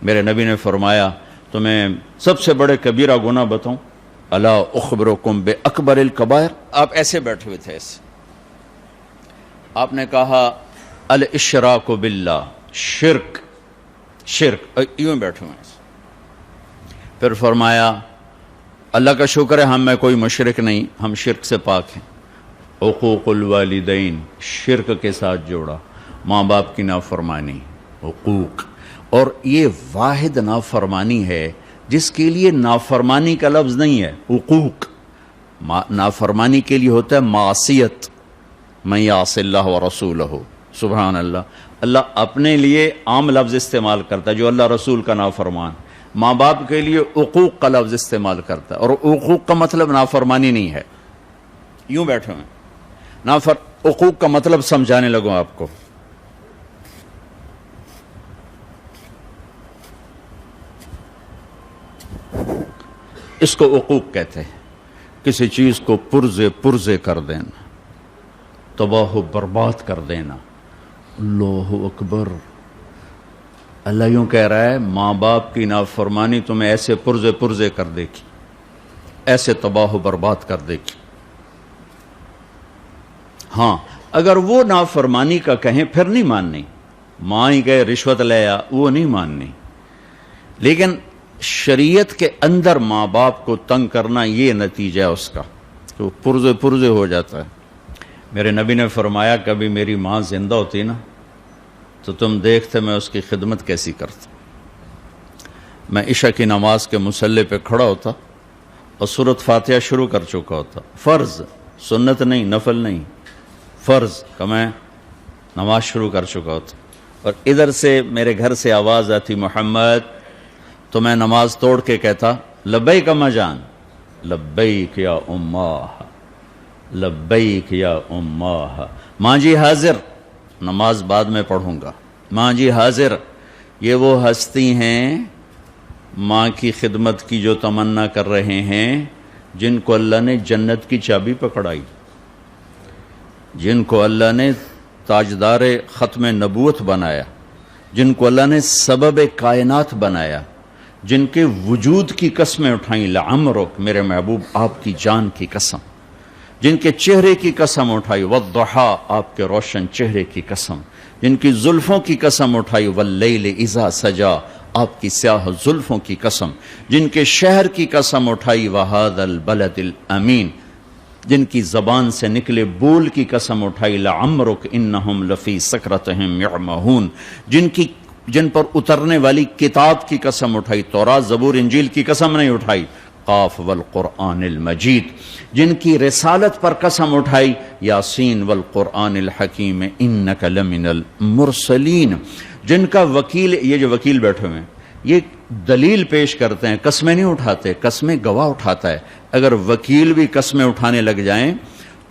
میرے نبی نے فرمایا تمہیں سب سے بڑے کبیرہ گناہ بتاؤں؟ الا اخبرکم بے اکبر الکبائر. آپ ایسے بیٹھے ہوئے تھے، ایسے آپ نے کہا الاشراک باللہ، شرک یوں بیٹھے ہوئے ہیں. پھر فرمایا اللہ کا شکر ہے ہم میں کوئی مشرک نہیں، ہم شرک سے پاک ہیں. حقوق الوالدین شرک کے ساتھ جوڑا، ماں باپ کی نافرمانی، حقوق. اور یہ واحد نافرمانی ہے جس کے لیے نافرمانی کا لفظ نہیں ہے، حقوق. نافرمانی کے لیے ہوتا ہے معصیت، من یعص اللہ ورسولہ. سبحان اللہ. اللہ اپنے لیے عام لفظ استعمال کرتا ہے جو اللہ رسول کا نافرمان. ماں باپ کے لیے حقوق کا لفظ استعمال کرتا ہے، اور حقوق کا مطلب نافرمانی نہیں ہے. یوں بیٹھے ہیں، حقوق کا مطلب سمجھانے لگوں آپ کو. اس کو حقوق کہتے ہیں، کسی چیز کو پرزے کر دینا، تباہ و برباد کر دینا. اللہ اکبر. اللہ یوں کہہ رہا ہے ماں باپ کی نافرمانی تمہیں ایسے پرزے کر دے گی، ایسے تباہ و برباد کر دے گی. ہاں اگر وہ نافرمانی کا کہیں پھر نہیں ماننی، ماں ہی کہے رشوت لے آ، وہ نہیں ماننی. لیکن شریعت کے اندر ماں باپ کو تنگ کرنا یہ نتیجہ ہے اس کا، تو پرزے ہو جاتا ہے. میرے نبی نے فرمایا کبھی میری ماں زندہ ہوتی نا تو تم دیکھتے میں اس کی خدمت کیسی کرتا. میں عشاء کی نماز کے مصلی پہ کھڑا ہوتا اور سورۃ فاتحہ شروع کر چکا ہوتا. فرض، سنت نہیں، نفل نہیں، فرض کا میں نماز شروع کر چکا ہوتا. اور ادھر سے میرے گھر سے آواز آتی محمد، تو میں نماز توڑ کے کہتا لبیک اما جان، لبیک یا اماہ، لبیک یا اماہ. ماں جی حاضر، نماز بعد میں پڑھوں گا. ماں جی حاضر. یہ وہ ہستی ہیں ماں کی خدمت کی جو تمنا کر رہے ہیں، جن کو اللہ نے جنت کی چابی پکڑائی، جن کو اللہ نے تاجدار ختم نبوت بنایا، جن کو اللہ نے سبب کائنات بنایا، جن کے وجود کی قسمیں اٹھائیں. لعمرک، میرے محبوب آپ کی جان کی قسم. جن کے چہرے کی قسم اٹھائی، والضحیٰ، آپ کے روشن چہرے کی قسم. جن کی زلفوں کی قسم اٹھائی، واللیل اذا سجا، آپ کی سیاہ زلفوں کی قسم. جن کے شہر کی قسم اٹھائی، وہذا البلد الامین. جن کی زبان سے نکلے بول کی قسم اٹھائی، لعمرک انہم لفی سکرتہم یعمہون. جن پر اترنے والی کتاب کی قسم اٹھائی، تورات، زبور، انجیل کی قسم نہیں اٹھائی. قاف والقرآن المجید. جن کی رسالت پر قسم اٹھائی، یاسین والقرآن الحکیم انک لمن المرسلین. جن کا وکیل، یہ جو وکیل بیٹھے ہوئے ہیں یہ دلیل پیش کرتے ہیں، قسمیں نہیں اٹھاتے، قسمیں گواہ اٹھاتا ہے. اگر وکیل بھی قسمیں اٹھانے لگ جائیں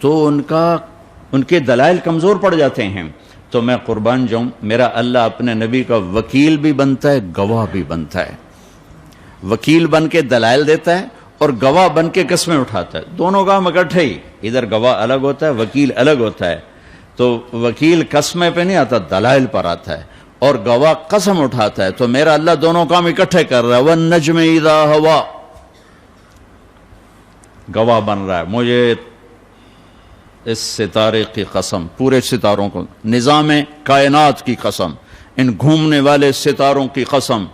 تو ان کے دلائل کمزور پڑ جاتے ہیں. تو میں قربان جاؤں، میرا اللہ اپنے نبی کا وکیل بھی بنتا ہے، گواہ بھی بنتا ہے. وکیل بن کے دلائل دیتا ہے اور گواہ بن کے قسمیں اٹھاتا ہے. دونوں کام اکٹھے ہی، ادھر گواہ الگ ہوتا ہے، وکیل الگ ہوتا ہے. تو وکیل قسمیں پہ نہیں آتا، دلائل پر آتا ہے، اور گواہ قسم اٹھاتا ہے. تو میرا اللہ دونوں کام اکٹھے کر رہا ہے. والنجم اذا ہوا، گواہ بن رہا ہے. مجھے اس ستارے کی قسم، پورے ستاروں کو، نظام کائنات کی قسم، ان گھومنے والے ستاروں کی قسم،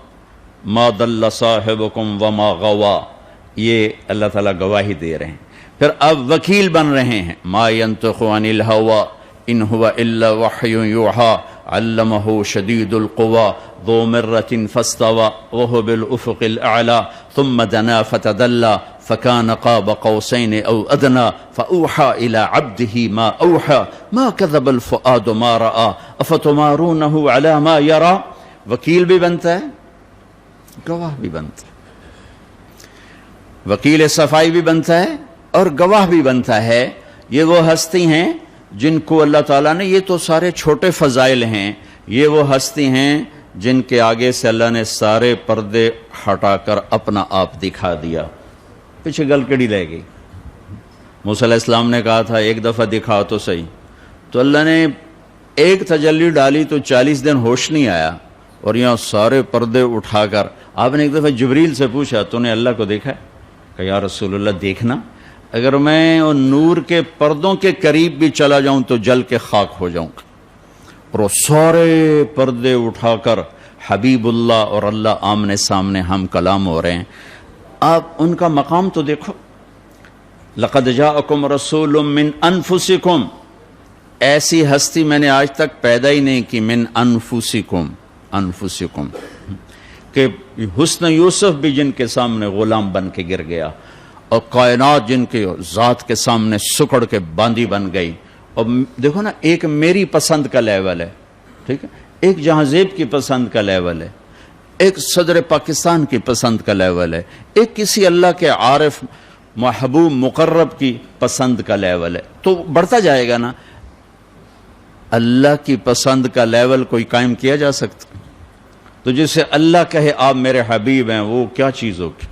ما ضل صاحبکم وما غوا. یہ اللہ تعالیٰ گواہی دے رہے ہیں. پھر اب وکیل بن رہے ہیں. ما ينطق عن الهوى ان هو الا وحی یوحى علمه شدید القوى ذو مرة فاستوى وهو بالافق الاعلى ثم دنا فتدلى فكان قاب قوسين او ادنى فاوحى الى عبده ما اوحى ما كذب الفؤاد ما راى افتمارونه على ما يرى. وکیل بھی بنتا ہے، گواہ بھی بنتا ہے. وکیل صفائی بھی بنتا ہے اور گواہ بھی بنتا ہے. یہ وہ ہستی ہیں جن کو اللہ تعالیٰ نے، یہ تو سارے چھوٹے فضائل ہیں، یہ وہ ہستی ہیں جن کے آگے سے اللہ نے سارے پردے ہٹا کر اپنا آپ دکھا دیا. پیچھے گلکڑی رہ گئی. موسیٰ علیہ السلام نے کہا تھا ایک دفعہ دکھاؤ تو صحیح. تو اللہ نے ایک تجلی ڈالی تو 40 دن ہوش نہیں آیا, اور یہاں سارے پردے اٹھا کر آپ نے ایک دفعہ جبریل سے پوچھا تو نے اللہ کو دیکھا؟ کہ یا رسول اللہ دیکھنا, اگر میں ان نور کے پردوں کے قریب بھی چلا جاؤں تو جل کے خاک ہو جاؤں. اور وہ سارے پردے اٹھا کر حبیب اللہ اور اللہ آمنے سامنے ہم کلام ہو رہے ہیں. آپ ان کا مقام تو دیکھو. لقد جاءکم رسول من انفسکم, ایسی ہستی میں نے آج تک پیدا ہی نہیں کی. من انفسکم, انفسکم, کہ حسن یوسف بھی جن کے سامنے غلام بن کے گر گیا, اور کائنات جن کے ذات کے سامنے سکڑ کے باندی بن گئی. اور دیکھو نا, ایک میری پسند کا لیول ہے, ٹھیک ہے, ایک جہاں-زیب کی پسند کا لیول ہے, ایک صدر پاکستان کی پسند کا لیول ہے, ایک کسی اللہ کے عارف محبوب مقرب کی پسند کا لیول ہے. تو بڑھتا جائے گا نا. اللہ کی پسند کا لیول کوئی قائم کیا جا سکتا؟ تو جسے اللہ کہے آپ میرے حبیب ہیں, وہ کیا چیز ہوگی؟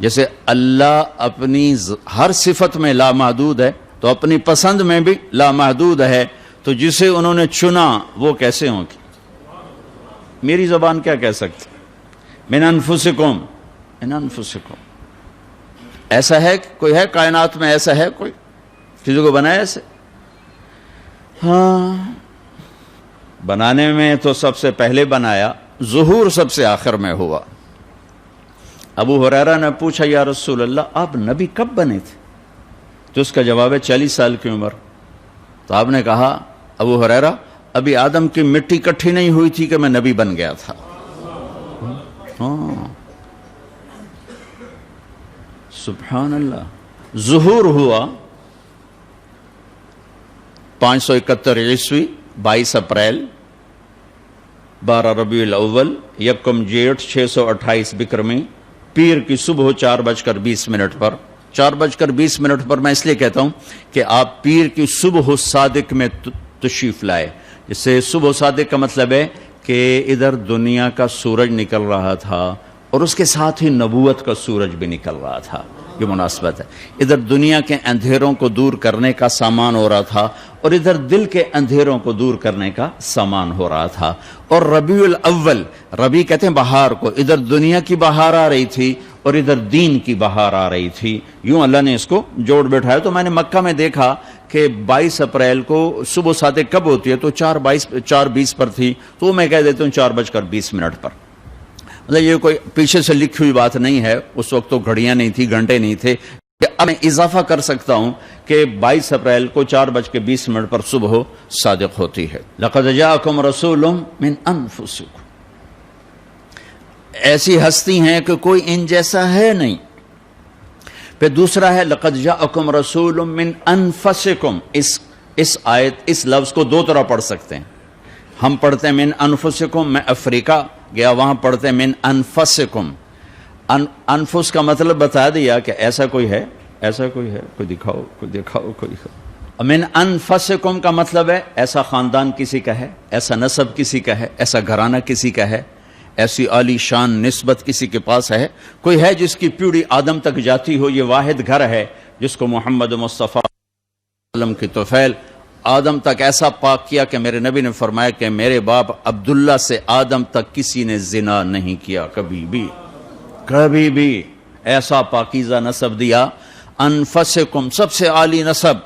جیسے اللہ اپنی ہر صفت میں لامحدود ہے تو اپنی پسند میں بھی لامحدود ہے, تو جسے انہوں نے چنا وہ کیسے ہوں گی؟ میری زبان کیا کہہ سکتی؟ من انفسکم, من انفسکم. ایسا ہے کوئی ہے کائنات میں؟ ایسا ہے کوئی چیزوں کو بنایا ایسے؟ ہاں, بنانے میں تو سب سے پہلے بنایا, ظہور سب سے آخر میں ہوا. ابو ہریرہ نے پوچھا یا رسول اللہ آپ نبی کب بنے تھے؟ تو اس کا جواب ہے 40 سال کی عمر. تو آپ نے کہا ابو ہریرہ ابھی آدم کی مٹی کٹھی نہیں ہوئی تھی کہ میں نبی بن گیا تھا. ہاں سبحان اللہ. ظہور ہوا 571 عیسوی 22 اپریل 12 ربیع الاول 1 جیٹھ 628 بکرمی, پیر کی صبح 4:20 پر. 4:20 پر میں اس لیے کہتا ہوں کہ آپ پیر کی صبح صادق میں تشریف لائے. جس سے صبح صادق کا مطلب ہے کہ ادھر دنیا کا سورج نکل رہا تھا اور اس کے ساتھ ہی نبوت کا سورج بھی نکل رہا تھا. یہ مناسبت ہے. ادھر دنیا کے اندھیروں کو دور کرنے کا سامان ہو رہا تھا اور ادھر دل کے اندھیروں کو دور کرنے کا سامان ہو رہا تھا. اور ربیع الاول, ربیع کہتے ہیں بہار کو, ادھر دنیا کی بہار آ رہی تھی اور ادھر دین کی بہار آ رہی تھی. یوں اللہ نے اس کو جوڑ بیٹھایا. تو میں نے مکہ میں دیکھا کہ 22 اپریل کو صبح صادق کب ہوتی ہے؟ تو 4:20 پر تھی, تو میں کہہ دیتا ہوں 4:20 پر. مطلب یہ کوئی پیچھے سے لکھی ہوئی بات نہیں ہے. اس وقت تو گھڑیاں نہیں تھی, گھنٹے نہیں تھے. اب میں اضافہ کر سکتا ہوں کہ 22 اپریل کو 4:20 پر صبح صادق ہوتی ہے. لقد جاءکم رسول من انفسکم, ایسی ہستی ہیں کہ کوئی ان جیسا ہے نہیں. پھر دوسرا ہے لقد جاءکم رسول من انفسکم. اس آیت, اس لفظ کو دو طرح پڑھ سکتے ہیں. ہم پڑھتے ہیں من انفسکم, میں افریقہ گیا وہاں پڑھتے ہیں من انفسکم. انفس کا مطلب بتا دیا کہ ایسا کوئی ہے, ایسا کوئی ہے, کوئی دکھاؤ, کوئی دکھاؤ, کوئی دکھاؤ. من انفسکم کا مطلب ہے ایسا خاندان کسی کا ہے, ایسا نسب کسی کا ہے, ایسا گھرانہ کسی کا ہے, ایسی عالی شان نسبت کسی کے پاس ہے. کوئی ہے جس کی پیڑھی آدم تک جاتی ہو. یہ واحد گھر ہے جس کو محمد مصطفیٰ صلی اللہ علیہ وسلم کی طفیل آدم تک ایسا پاک کیا کہ میرے نبی نے فرمایا کہ میرے باپ عبداللہ سے آدم تک کسی نے زنا نہیں کیا کبھی بھی, کبھی بھی. ایسا پاکیزہ نسب دیا. انفسکم, سب سے عالی نسب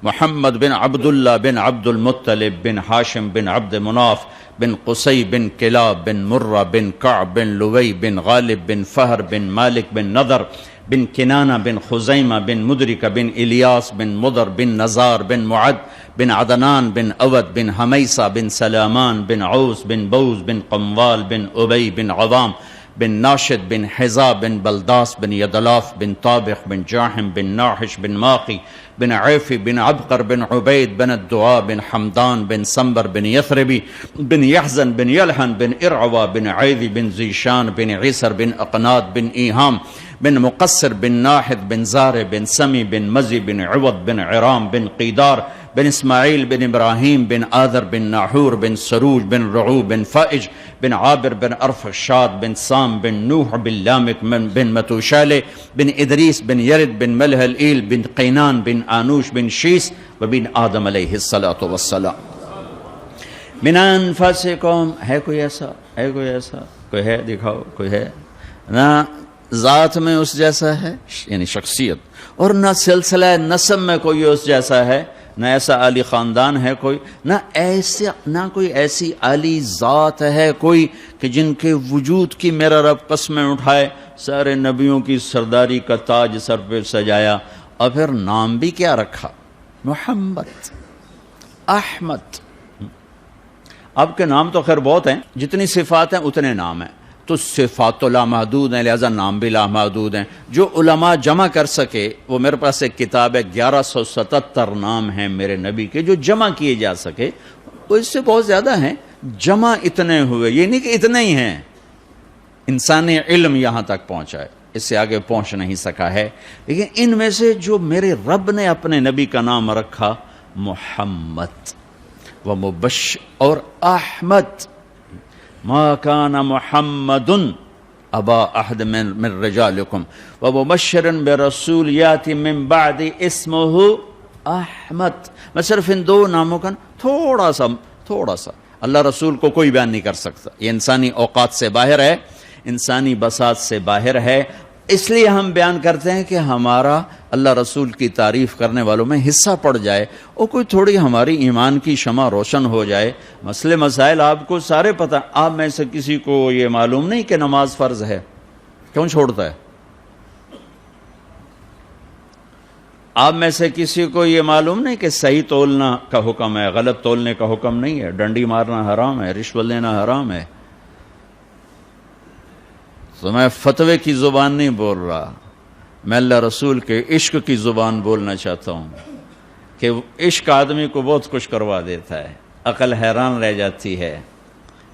محمد بن عبداللہ بن عبد المطلب بن ہاشم بن عبد مناف بن قصی بن کلاب بن مرہ بن کعب بن لوی بن غالب بن فہر بن مالک بن نضر بن کنانہ بن خزیمہ بن مدرکہ بن الیاس بن مضر بن نزار بن معد بن عدنان بن اود بن حمیسہ بن سلامان بن عوس بن بوز بن قموال بن ابی بن عوام بن ناشد بن حزا بن بلداس بن یدلاف بن طابخ بن جاحم بن ناحش بن ماقی بن عیفی بن عبقر بن عبید بن الدعاء بن حمدان بن سنبر بن یثربی بن یحزن بن یلحن بن ارعوا بن عیدی بن زیشان بن عیسر بن اقناد بن ایہام بن مقصر بن ناحد بن زار بن سمی بن مزی بن عوض بن عرام بن قیدار بن اسماعیل بن ابراہیم بن آذر بن ناحور بن سروج بن رعو بن فائج بن عابر بن ارفشاد بن سام بن نوح بن لامک بن متوشالہ بن ادریس بن یرد بن ملح الایل بن قینان بن آنوش بن شیس وبن آدم علیہ الصلاۃ والسلام۔ من انفسکم، ہے کوئی ایسا؟ ہے کوئی ایسا؟ کوئی ہے؟ دکھاؤ، کوئی ہے؟ نہ ذات میں اس جیسا ہے یعنی شخصیت، اور نہ سلسلہ نسب میں کوئی اس جیسا ہے، نہ ایسا عالی خاندان ہے کوئی، نہ کوئی ایسی عالی ذات ہے کوئی کہ جن کے وجود کی میرا رب قسمیں اٹھائے۔ سارے نبیوں کی سرداری کا تاج سر پہ سجایا، اور پھر نام بھی کیا رکھا؟ محمد، احمد۔ اب کے نام تو خیر بہت ہیں، جتنی صفات ہیں اتنے نام ہیں، تو صفات لامحدود ہیں، لہذا نام بھی لامحدود ہیں۔ جو علماء جمع کر سکے، وہ میرے پاس ایک کتاب ہے، 1177 نام ہیں میرے نبی کے جو جمع کیے جا سکے، وہ اس سے بہت زیادہ ہیں، جمع اتنے ہوئے، یہ نہیں کہ اتنے ہی ہیں، انسانی علم یہاں تک پہنچا ہے، اس سے آگے پہنچ نہیں سکا ہے، لیکن ان میں سے جو میرے رب نے اپنے نبی کا نام رکھا، محمد ومبشر اور احمد، ما کان محمد ابا احد من رجالکم ومبشر برسول یاتی من بعد اسمہ احمد۔ میں صرف ان دو ناموں کا تھوڑا سا اللہ رسول کو کوئی بیان نہیں کر سکتا، یہ انسانی اوقات سے باہر ہے، انسانی بساط سے باہر ہے، اس لیے ہم بیان کرتے ہیں کہ ہمارا اللہ رسول کی تعریف کرنے والوں میں حصہ پڑ جائے، اور کوئی تھوڑی ہماری ایمان کی شمع روشن ہو جائے۔ مسئلے مسائل آپ کو سارے پتہ، آپ میں سے کسی کو یہ معلوم نہیں کہ نماز فرض ہے، کیوں چھوڑتا ہے؟ آپ میں سے کسی کو یہ معلوم نہیں کہ صحیح تولنا کا حکم ہے، غلط تولنے کا حکم نہیں ہے، ڈنڈی مارنا حرام ہے، رشوت لینا حرام ہے؟ تو میں فتوے کی زبان نہیں بول رہا، میں اللہ رسول کے عشق کی زبان بولنا چاہتا ہوں کہ عشق آدمی کو بہت کچھ کروا دیتا ہے، عقل حیران رہ جاتی ہے۔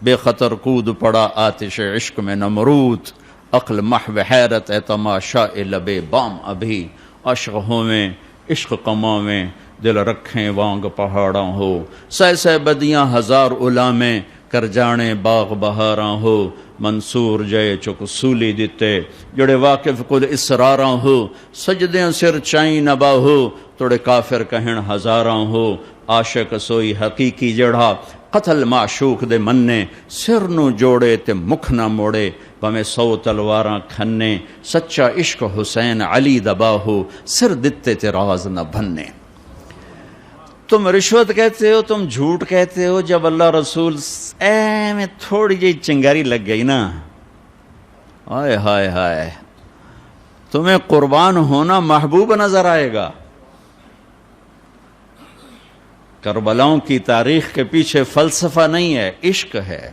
بے خطر کود پڑا آتش عشق میں نمرود، عقل محو حیرت ہے تماشا لبے بام ابھی، عشق میں عشق کما میں دل رکھیں وانگ پہاڑاں ہو، سہ بدیاں ہزار علامیں کر جانے باغ بہاراں ہو، منصور جے چک سولی دیتے جڑے واقف کل اسراراں ہو، سجدیں سر چائیں نبا ہو توڑے کافر کہن ہزاراں ہو، عاشق سوئی حقیقی جڑا قتل معشوق دے مننے، سر نو جوڑے تے مکھ نہ موڑے بمیں 100 تلواراں کھنے، سچا عشق حسین علی دبا ہو، سر دتے تے راز نہ بھننے۔ تم رشوت کہتے ہو، تم جھوٹ کہتے ہو، جب اللہ رسول میں تھوڑی جی چنگاری لگ گئی نا، ہائے ہائے ہائے، تمہیں قربان ہونا محبوب نظر آئے گا۔ کربلاؤں کی تاریخ کے پیچھے فلسفہ نہیں ہے، عشق ہے۔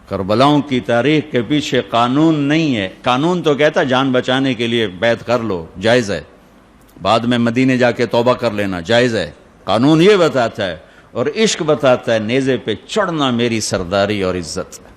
کربلاؤں کی تاریخ کے پیچھے قانون نہیں ہے، قانون تو کہتا جان بچانے کے لیے بیعت کر لو، جائز ہے، بعد میں مدینے جا کے توبہ کر لینا جائز ہے، قانون یہ بتاتا ہے، اور عشق بتاتا ہے نیزے پہ چڑھنا میری سرداری اور عزت ہے۔